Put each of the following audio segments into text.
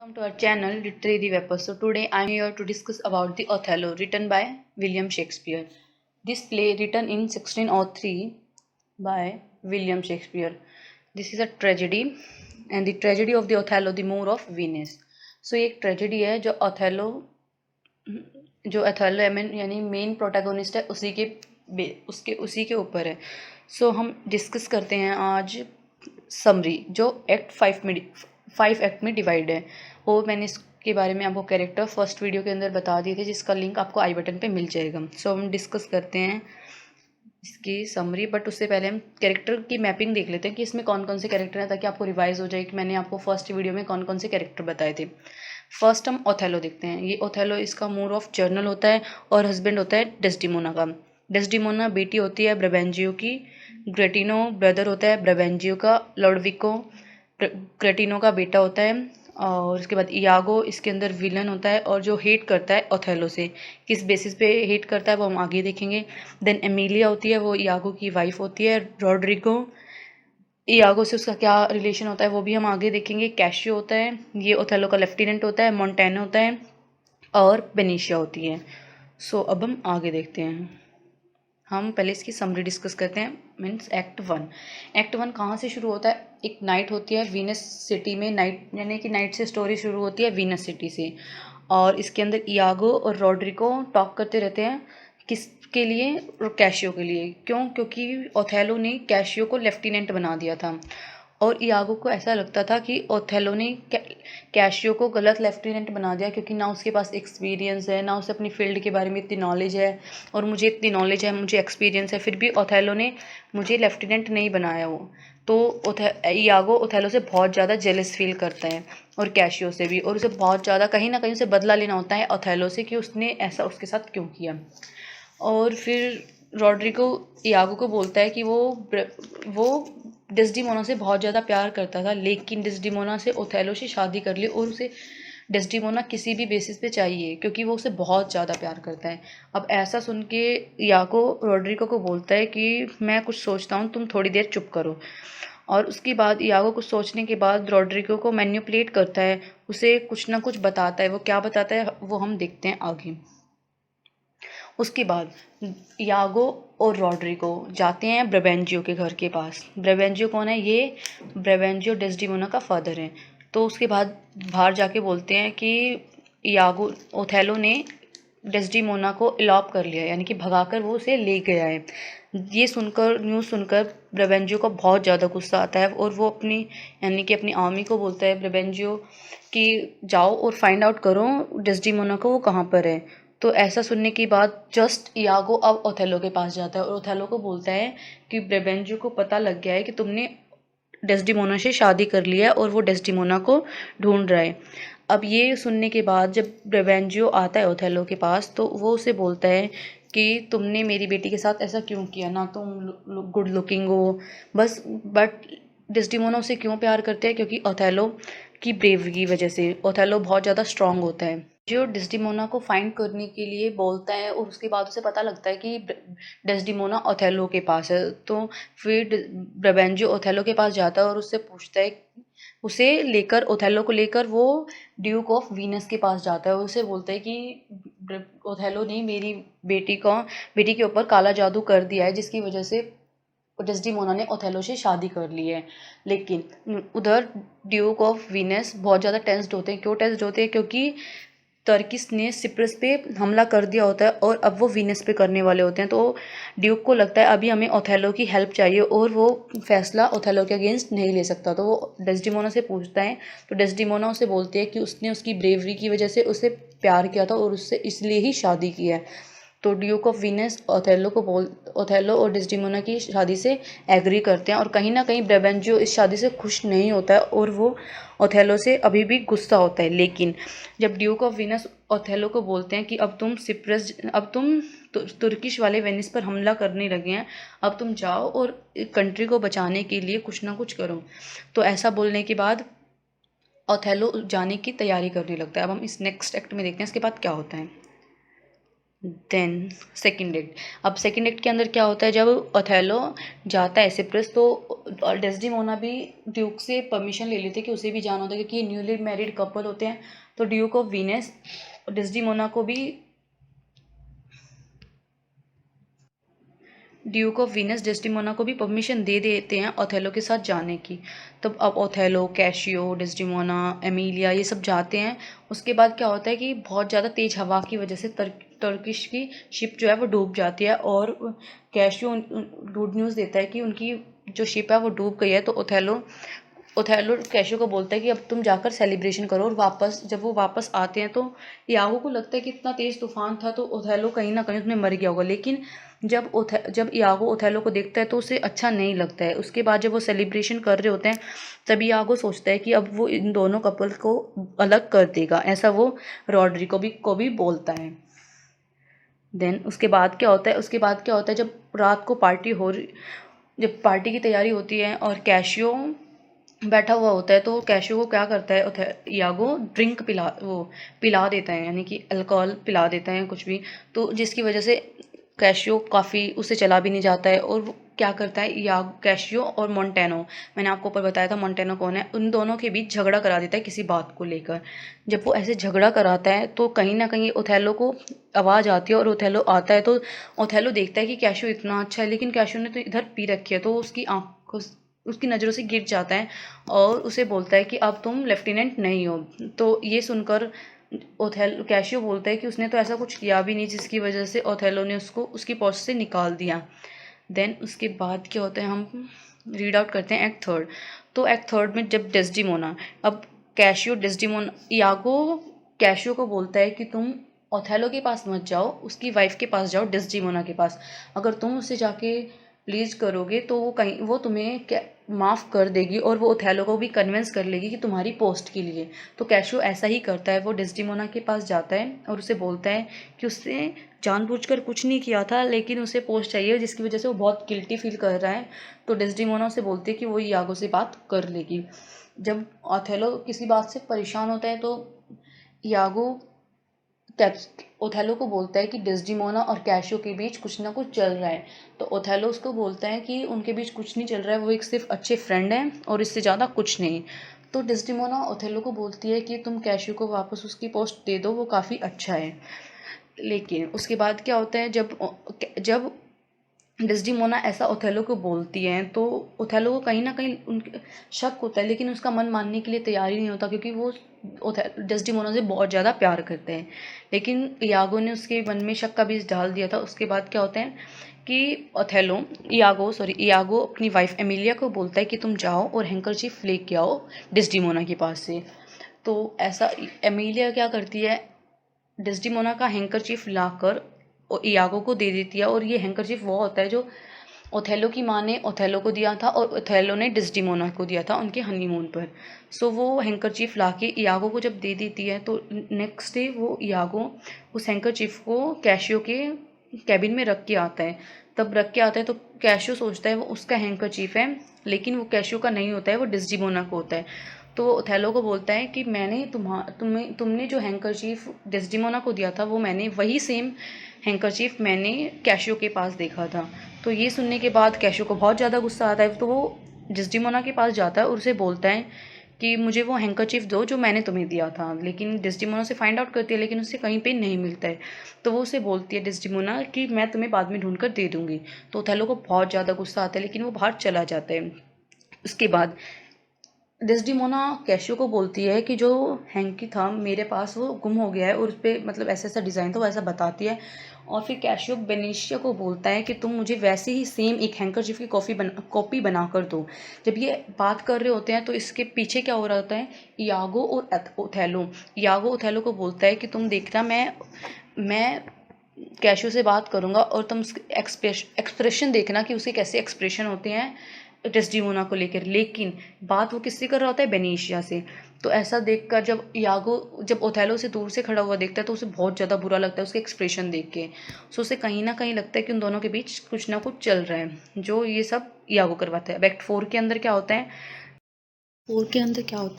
Welcome to our channel Literary Weapons. So today I am here to discuss about the Othello written by William Shakespeare. This play written in 1603 by William Shakespeare. This is a tragedy and the tragedy of the Othello, the Moor of Venice. So ये एक tragedy है जो Othello यानी main protagonist है उसी के ऊपर है. सो हम डिस्कस करते हैं आज समरी जो एक्ट 5 एक्ट में डिवाइड है. और मैंने इसके बारे में आपको कैरेक्टर फर्स्ट वीडियो के अंदर बता दिए थे जिसका लिंक आपको आई बटन पे मिल जाएगा. सो हम डिस्कस करते हैं इसकी समरी, बट उससे पहले हम कैरेक्टर की मैपिंग देख लेते हैं कि इसमें कौन कौन से कैरेक्टर हैं ताकि आपको रिवाइज हो जाए कि मैंने आपको फर्स्ट वीडियो में कौन कौन से कैरेक्टर बताए थे. फर्स्ट हम ओथेलो देखते हैं. ये ओथेलो इसका मोर ऑफ जर्नल होता है और हस्बैंड होता है डेस्डिमोना का. डेस्डिमोना बेटी होती है ब्राबेंजियो की. ग्रेटिनो ब्रदर होता है ब्राबेंजियो का. लॉडविको ग्रेटिनो का बेटा होता है. और उसके बाद इयागो इसके अंदर विलन होता है और जो हेट करता है ओथेलो से. किस बेसिस पे हेट करता है वो हम आगे देखेंगे. देन एमिलिया होती है, वो इयागो की वाइफ होती है. रॉड्रिगो, इयागो से उसका क्या रिलेशन होता है वो भी हम आगे देखेंगे. कैशियो होता है, ये ओथेलो का लेफ्टिनेंट होता है. मोंटेनो होता है और बेनिशिया होती है. सो अब हम आगे देखते हैं. हम पहले इसकी समरी डिस्कस करते हैं. मीन्स एक्ट 1 कहाँ से शुरू होता है. एक नाइट होती है वीनस सिटी में. नाइट यानी कि नाइट से स्टोरी शुरू होती है वीनस सिटी से. और इसके अंदर इयागो और रॉड्रिगो टॉक करते रहते हैं. किसके लिए? कैशियो के लिए. क्यों? क्योंकि ओथेलो ने कैशियो को लेफ्टिनेंट बना दिया था और इयागो को ऐसा लगता था कि ओथेलो ने कैशियो को गलत लेफ्टिनेंट बना दिया क्योंकि ना उसके पास एक्सपीरियंस है, ना उसे अपनी फील्ड के बारे में इतनी नॉलेज है. और मुझे इतनी नॉलेज है, मुझे एक्सपीरियंस है, फिर भी ओथेलो ने मुझे लेफ्टिनेंट नहीं बनाया वो. तो इयागो ओथेलो से बहुत ज़्यादा जेलस फील करता है और कैशियो से भी. और उसे बहुत ज़्यादा कहीं ना कहीं उसे बदला लेना होता है ओथेलो से कि उसने ऐसा उसके साथ क्यों किया. और फिर रॉड्रिगो इयागो को बोलता है कि वो डेस्डिमोना से बहुत ज़्यादा प्यार करता था, लेकिन डेस्डिमोना से ओथेलो से शादी कर ली और उसे डेस्डिमोना किसी भी बेसिस पे चाहिए क्योंकि वो उसे बहुत ज़्यादा प्यार करता है. अब ऐसा सुन के इयागो रॉड्रिगो को बोलता है कि मैं कुछ सोचता हूँ, तुम थोड़ी देर चुप करो. और उसके बाद इयागो कुछ सोचने के बाद रॉड्रिगो को मैन्युपुलेट करता है, उसे कुछ ना कुछ बताता है. वो क्या बताता है वो हम देखते हैं आगे. उसके बाद इयागो और रॉड्रिगो जाते हैं ब्राबेंजियो के घर के पास. ब्राबेंजियो कौन है? ये ब्राबेंजियो डेस्डिमोना का फादर है. तो उसके बाद बाहर जाके बोलते हैं कि इयागो ओथेलो ने डेस्डिमोना को इलॉप कर लिया, यानी कि भगाकर वो उसे ले गया है. ये सुनकर न्यूज़ सुनकर ब्राबेंजियो को बहुत ज़्यादा गुस्सा आता है और वो अपनी आर्मी को बोलता है ब्राबेंजियो कि जाओ और फाइंड आउट करो डेस्डिमोना को वो कहाँ पर है. तो ऐसा सुनने के बाद जस्ट इयागो अब ओथेलो के पास जाता है और ओथेलो को बोलता है कि ब्राबेंजियो को पता लग गया है कि तुमने डेस्डिमोना से शादी कर लिया है और वो डेस्डिमोना को ढूंढ रहा है. अब ये सुनने के बाद जब ब्राबेंजियो आता है ओथेलो के पास तो वो उसे बोलता है कि तुमने मेरी बेटी के साथ ऐसा क्यों किया, ना तुम गुड लुकिंग हो बस. बट डेस्डिमोना उसे क्यों प्यार करते हैं? क्योंकि ओथेलो की ब्रेवरी की वजह से. ओथेलो बहुत ज़्यादा स्ट्रांग होता है. जो डेस्डिमोना को फाइंड करने के लिए बोलता है और उसके बाद उसे पता लगता है कि डेस्डिमोना ओथेलो के पास है. तो फिर ब्राबेंजियो ओथेलो के पास जाता है और उससे पूछता है, ओथेलो को लेकर वो ड्यूक ऑफ वीनस के पास जाता है और उसे बोलता है कि ओथेलो ने मेरी बेटी के ऊपर काला जादू कर दिया है जिसकी वजह से डेस्डिमोना ने ओथेलो से शादी कर ली है. लेकिन उधर ड्यूक ऑफ वीनस बहुत ज़्यादा टेंस्ड होते हैं. क्यों टेंस्ड होते हैं? क्योंकि टर्किस ने सिप्रस पे हमला कर दिया होता है और अब वो वीनस पे करने वाले होते हैं. तो ड्यूक को लगता है अभी हमें ओथेलो की हेल्प चाहिए और वो फैसला ओथेलो के अगेंस्ट नहीं ले सकता. तो वो डेस्डिमोना से पूछता है. तो डेस्डिमोना उसे बोलती है कि उसने उसकी ब्रेवरी की वजह से उसे प्यार किया था और उससे इसलिए ही शादी की है. तो ड्यूक ऑफ वीनस ओथेलो और डेस्डिमोना की शादी से एग्री करते हैं और कहीं ना कहीं ब्राबेंजियो इस शादी से खुश नहीं होता है और वो ओथेलो से अभी भी गुस्सा होता है. लेकिन जब ड्यूक ऑफ वीनस ओथेलो को बोलते हैं कि अब तुम तुर्किश वाले वेनिस पर हमला करने लगे हैं, अब तुम जाओ और कंट्री को बचाने के लिए कुछ ना कुछ करो. तो ऐसा बोलने के बाद ओथेलो जाने की तैयारी करने लगता है. अब हम इस नेक्स्ट एक्ट में देखते हैं इसके बाद क्या होता है. Then second act. अब सेकेंड एक्ट के अंदर क्या होता है, जब ओथेलो जाता है सिप्रस तो डेस्डिमोना भी ड्यूक से परमिशन ले लेते कि उसे भी जाना होता है, क्योंकि न्यूली मैरिड कपल होते हैं। तो ड्यूक ऑफ वीनस डेस्डिमोना को भी ड्यूक ऑफ वीनस डेस्टिमोना को भी परमिशन दे देते हैं ओथेलो के साथ जाने की। तब अब ओथेलो, कैशियो, डेस्टिमोना, एमिलिया ये सब जाते हैं। उसके बाद क्या होता है कि बहुत ज़्यादा तेज़ हवा की वजह से टर्किश की शिप जो है वो डूब जाती है, और कैशियो गुड न्यूज़ देता है कि उनकी जो शिप है वो डूब गई है। तो ओथेलो कैशियो को बोलता है कि अब तुम जाकर सेलिब्रेशन करो। और जब वो वापस आते हैं तो यागो को लगता है कि इतना तेज़ तूफान था तो ओथेलो कहीं ना कहीं उसमें मर गया होगा। लेकिन जब यागो ओथेलो को देखता है तो उसे अच्छा नहीं लगता है। उसके बाद जब वो सेलिब्रेशन कर रहे होते हैं तभी यागो सोचता है कि अब वो इन दोनों कपल को अलग कर देगा, ऐसा वो रॉड्रिगो को भी बोलता है। देन उसके बाद क्या होता है, जब रात को जब पार्टी की तैयारी होती है और कैशियो बैठा हुआ होता है, तो कैशियो को क्या करता है, यागो ड्रिंक पिला देता है, यानी कि अल्कोहल पिला देता है कुछ भी। तो जिसकी वजह से कैशियो काफ़ी उससे चला भी नहीं जाता है। और वो क्या करता है, या कैशियो और मोंटेनो, मैंने आपको ऊपर बताया था मोंटेनो कौन है, उन दोनों के बीच झगड़ा करा देता है किसी बात को लेकर। जब वो ऐसे झगड़ा कराता है तो कहीं ना कहीं ओथेलो को आवाज़ आती है और ओथेलो आता है। तो ओथेलो देखता है कि कैशियो इतना अच्छा है, लेकिन कैशियो ने तो इधर पी रखी है। तो उसकी नज़रों से गिर जाता है और उसे बोलता है कि अब तुम लेफ्टिनेंट नहीं हो। तो ये सुनकर कैशियो बोलता है कि उसने तो ऐसा कुछ किया भी नहीं जिसकी वजह से ओथेलो ने उसको उसकी पोस्ट से निकाल दिया। देन उसके बाद क्या होता है, हम रीड आउट करते हैं एक्ट थर्ड। तो एक्ट थर्ड में जब डेस्डिमोना, अब कैशियो डेस्डिमोना यागो कैशियो को बोलता है कि तुम ओथेलो के पास मत जाओ, उसकी वाइफ के पास जाओ, डेस्डिमोना के पास। अगर तुम उससे जाके प्लीज़ करोगे तो वो तुम्हें माफ़ कर देगी और वो ओथेलो को भी कन्विंस कर लेगी कि तुम्हारी पोस्ट के लिए। तो कैशियो ऐसा ही करता है, वो डेस्डिमोना के पास जाता है और उसे बोलता है कि उससे जानबूझकर कुछ नहीं किया था, लेकिन उसे पोस्ट चाहिए जिसकी वजह से वो बहुत गिल्टी फील कर रहा है। तो डेस्डिमोना उसे बोलती है कि वो यागो से बात कर लेगी। जब ओथेलो किसी बात से परेशान होता है तो यागो ओथेलो को बोलता है कि डेस्डिमोना और कैशियो के बीच कुछ ना कुछ चल रहा है। तो ओथेलो उसको बोलता है कि उनके बीच कुछ नहीं चल रहा है, वो एक सिर्फ अच्छे फ्रेंड हैं और इससे ज़्यादा कुछ नहीं। तो डेस्डिमोना ओथेलो को बोलती है कि तुम कैशियो को वापस उसकी पोस्ट दे दो, वो काफ़ी अच्छा है। लेकिन उसके बाद क्या होता है, जब जब डेस्डिमोना ऐसा ओथेलो को बोलती हैं तो ओथेलो को कहीं ना कहीं उनके शक होता है, लेकिन उसका मन मानने के लिए तैयार ही नहीं होता, क्योंकि वो डेस्डिमोना से बहुत ज़्यादा प्यार करते हैं। लेकिन यागो ने उसके मन में शक का बीज डाल दिया था। उसके बाद क्या होता है कि यागो अपनी वाइफ एमिलिया को बोलता है कि तुम जाओ और हैंकरचीफ लेके आओ डेस्डिमोना के पास से। तो ऐसा एमिलिया क्या करती है, डेस्डिमोना का हैंकरचीफ लाकर यागो को दे देती है। और ये हैंकरचीफ वो होता है जो ओथेलो की माँ ने ओथेलो को दिया था और ओथेलो ने डेस्डिमोना को दिया था उनके हनीमून पर। सो वो हैंकरचीफ लाके यागो को जब दे देती है तो नेक्स्ट डे वो यागो उस हैंकरचीफ को कैशियो के कैबिन में रख के आता है। तब रख के आता है तो कैशियो सोचता है वो उसका हैंकरचीफ है, लेकिन वो कैशियो का नहीं होता है, वो डेस्डिमोना को होता है। तो वो ओथेलो को बोलता है कि मैंने तुमने जो हैंकरचीफ डेस्डिमोना को दिया था वो मैंने वही सेम हैंकरचीफ मैंने कैशियो के पास देखा था। तो ये सुनने के बाद कैशियो को बहुत ज़्यादा गुस्सा आता है। तो वो डेस्डिमोना के पास जाता है और उसे बोलता है कि मुझे वो हैंकरचीफ दो जो मैंने तुम्हें दिया था। लेकिन डेस्डिमोना से फाइंड आउट करती है, लेकिन उसे कहीं पे नहीं मिलता है। तो वो उसे बोलती है डेस्डिमोना कि मैं तुम्हें बाद में ढूंढ कर दे दूंगी। तो ओथेलो को बहुत ज़्यादा गुस्सा आता है, लेकिन वो बाहर चला जाता है। उसके बाद डेस्डिमोना कैशियो को बोलती है कि जो हैंकी था मेरे पास वो गुम हो गया है और उस पर मतलब ऐसा ऐसा डिज़ाइन था, वो ऐसा बताती है। और फिर कैशियो बेनिशिया को बोलता है कि तुम मुझे वैसे ही सेम एक हैंकरचीफ की कॉपी बना कर दो। जब ये बात कर रहे होते हैं तो इसके पीछे क्या हो रहा होता है, यागो और यागो ओथेलो को बोलता है कि तुम देखना, मैं कैशियो से बात करूंगा और तुम एक्सप्रेशन देखना कि उसे कैसे एक्सप्रेशन होते हैं डेस्डिमोना को लेकर। लेकिन बात वो किससे कर रहा होता है, बेनिशिया से। तो ऐसा देखकर जब ओथेलो से दूर से खड़ा हुआ देखता है तो उसे बहुत ज़्यादा बुरा लगता है उसके एक्सप्रेशन देख के। सो उसे कहीं ना कहीं लगता है कि उन दोनों के बीच कुछ ना कुछ चल रहा है, जो ये सब यागो करवाता है। अब एक्ट 4 के अंदर क्या होता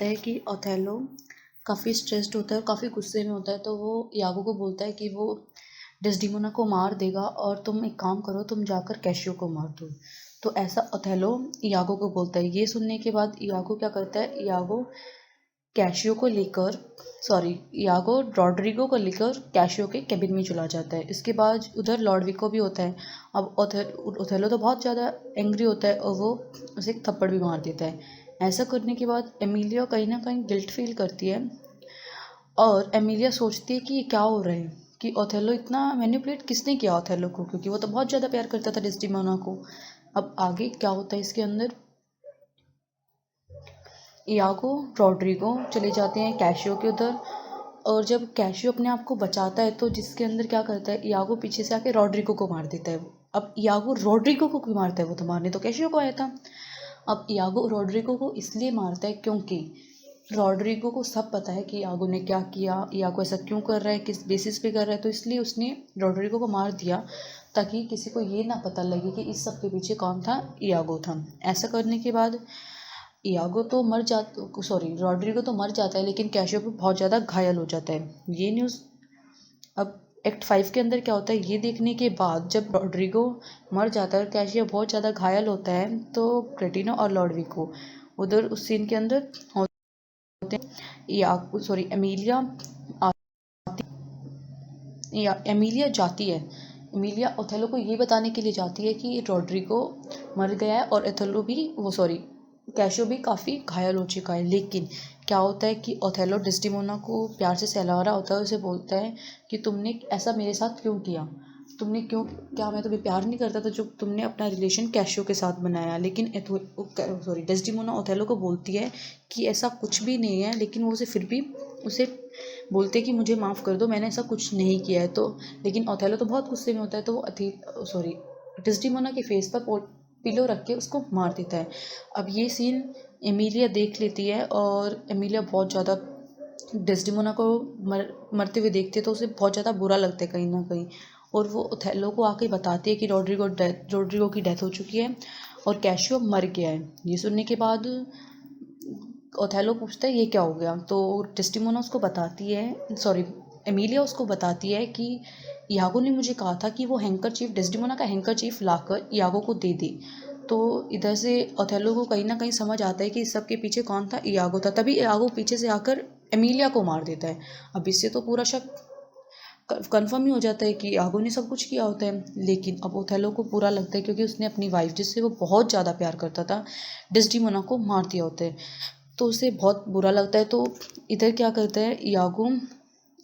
है, कि ओथेलो काफ़ी स्ट्रेस्ड होता है, काफ़ी गुस्से में होता है। तो वो यागो को बोलता है कि वो डेस्डिमोना को मार देगा और तुम एक काम करो, तुम जाकर कैशियो को मार दो। तो ऐसा ओथेलो इयागो को बोलता है। ये सुनने के बाद इयागो क्या करता है, इयागो कैशियो को लेकर इयागो रॉड्रिगो को लेकर कैशियो के कैबिन में चला जाता है। इसके बाद उधर लॉडविको भी होता है। अब ओथेलो तो बहुत ज़्यादा एंग्री होता है और वो उसे एक थप्पड़ भी मार देता है। ऐसा करने के बाद एमिलिया कहीं ना कहीं गिल्ट फील करती है और एमिलिया सोचती है कि ये क्या हो रहा है, कि ओथेलो इतना मैनिपुलेट किसने किया ओथेलो को, क्योंकि वो तो बहुत ज़्यादा प्यार करता था डेस्टिमोना को। अब आगे क्या होता है इसके अंदर, इयागो रॉड्रिगो चले जाते हैं कैशियो के उधर, और जब कैशियो अपने आप को बचाता है तो जिसके अंदर क्या करता है, इयागो पीछे से आके रॉड्रिगो को मार देता है। अब इयागो रॉड्रिगो को क्यों मारता है, वो तो मारने तो कैशियो को आया था। अब इयागो रॉड्रिगो को इसलिए मारता है क्योंकि रॉड्रिगो को सब पता है कि इयागो ने क्या किया, इयागो ऐसा क्यों कर रहा है, किस बेसिस पे कर रहा है, तो इसलिए उसने रॉड्रिगो को मार दिया ताकि किसी को ये ना पता लगे कि इस सब के पीछे कौन था, इयागो था। ऐसा करने के बाद रॉड्रिगो तो मर जाता है, लेकिन कैशियो भी बहुत ज़्यादा घायल हो जाता है। ये न्यूज़ अब एक्ट 5 के अंदर क्या होता है ये देखने के बाद, जब रॉड्रिगो मर जाता है और कैशियो बहुत ज़्यादा घायल होता है, तो क्रेटिनो और लॉडविको उधर उस सीन के अंदर होते हैं। एमिलिया जाती है। एमिलिया ओथेलो को ये बताने के लिए जाती है कि रॉड्रिगो मर गया है और कैशियो भी काफ़ी घायल हो चुका है। लेकिन क्या होता है कि ओथेलो डेस्टिमोना को प्यार से सहला रहा होता है, उसे बोलता है कि तुमने ऐसा मेरे साथ क्यों किया, क्या मैं तुम्हें प्यार नहीं करता था जो तुमने अपना रिलेशन कैशियो के साथ बनाया। लेकिन डेस्टिमोना ओथेलो को बोलती है कि ऐसा कुछ भी नहीं है, लेकिन वो उसे फिर भी उसे बोलते कि मुझे माफ़ कर दो, मैंने ऐसा कुछ नहीं किया है। तो लेकिन ओथेलो तो बहुत गुस्से में होता है, तो वो डेस्टिमोना के फेस पर पिलो रख के उसको मार देता है। अब ये सीन एमिलिया देख लेती है और एमिलिया बहुत ज़्यादा डेस्टिमोना को मरते हुए देखती है, तो उसे बहुत ज़्यादा बुरा लगता है कहीं ना कहीं, और वो ओथेलो को आके बताती है कि रॉड्रिगो की डेथ हो चुकी है और कैशियो मर गया है। ये सुनने के बाद ओथेलो पूछता है ये क्या हो गया, तो डेस्टिमोना उसको बताती है, एमिलिया उसको बताती है कि इयागो ने मुझे कहा था कि वो हैंकरचीफ, डेस्टिमोना का हैंकरचीफ लाकर इयागो को दे दे। तो इधर से ओथेलो को कहीं ना कहीं समझ आता है कि इस सब के पीछे कौन था, इयागो था। तभी इयागो पीछे से आकर एमिलिया को मार देता है। अब इससे तो पूरा शक कंफर्म ही हो जाता है कि इयागो ने सब कुछ किया होता है। लेकिन अब ओथेलो को बुरा लगता है क्योंकि उसने अपनी वाइफ, जिससे वो बहुत ज़्यादा प्यार करता था, डेस्टिमोना को मार दिया होता है, तो उसे बहुत बुरा लगता है। तो इधर क्या करता है इयागो,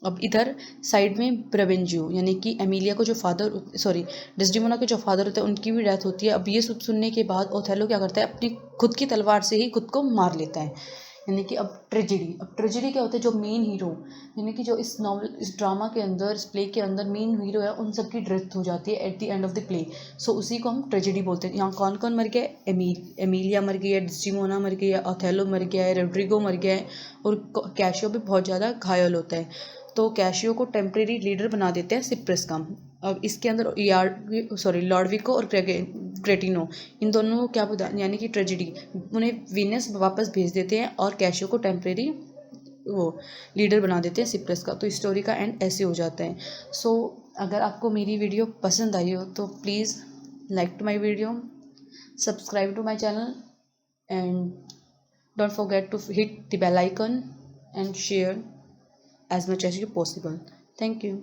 अब इधर साइड में ब्रेवेंजियो यानी कि एमिलिया को जो डेस्डिमोना के जो फादर होते हैं उनकी भी डेथ होती है। अब ये सुनने के बाद ओथेलो क्या करता है, अपनी खुद की तलवार से ही खुद को मार लेता है। यानी कि अब ट्रेजेडी क्या होता है, जो मेन हीरो, यानी कि जो इस ड्रामा के अंदर, इस प्ले के अंदर मेन हीरो है, उन सबकी डेथ हो जाती है at the end of the play. So उसी को हम ट्रेजेडी बोलते हैं। यहाँ कौन कौन मर गया, एमिलिया मर गई है, डेस्डिमोना मर गई है, ओथेलो मर गया है, रॉड्रिगो मर गया है, और कैशियो भी बहुत ज़्यादा घायल होता है। तो कैशियो को टेम्प्रेरी लीडर बना देते हैं सिप्रस का। अब इसके अंदर लॉडविको और क्रेटिनो, इन दोनों को क्या बता, यानी कि ट्रेजेडी, उन्हें वीनस वापस भेज देते हैं और कैशियो को टेम्प्रेरी वो लीडर बना देते हैं सिप्रस का। तो स्टोरी का एंड ऐसे हो जाता है। सो अगर आपको मेरी वीडियो पसंद आई हो तो please like to my video, subscribe to my channel, and don't forget to hit the bell icon and share as much as you possible. Thank you.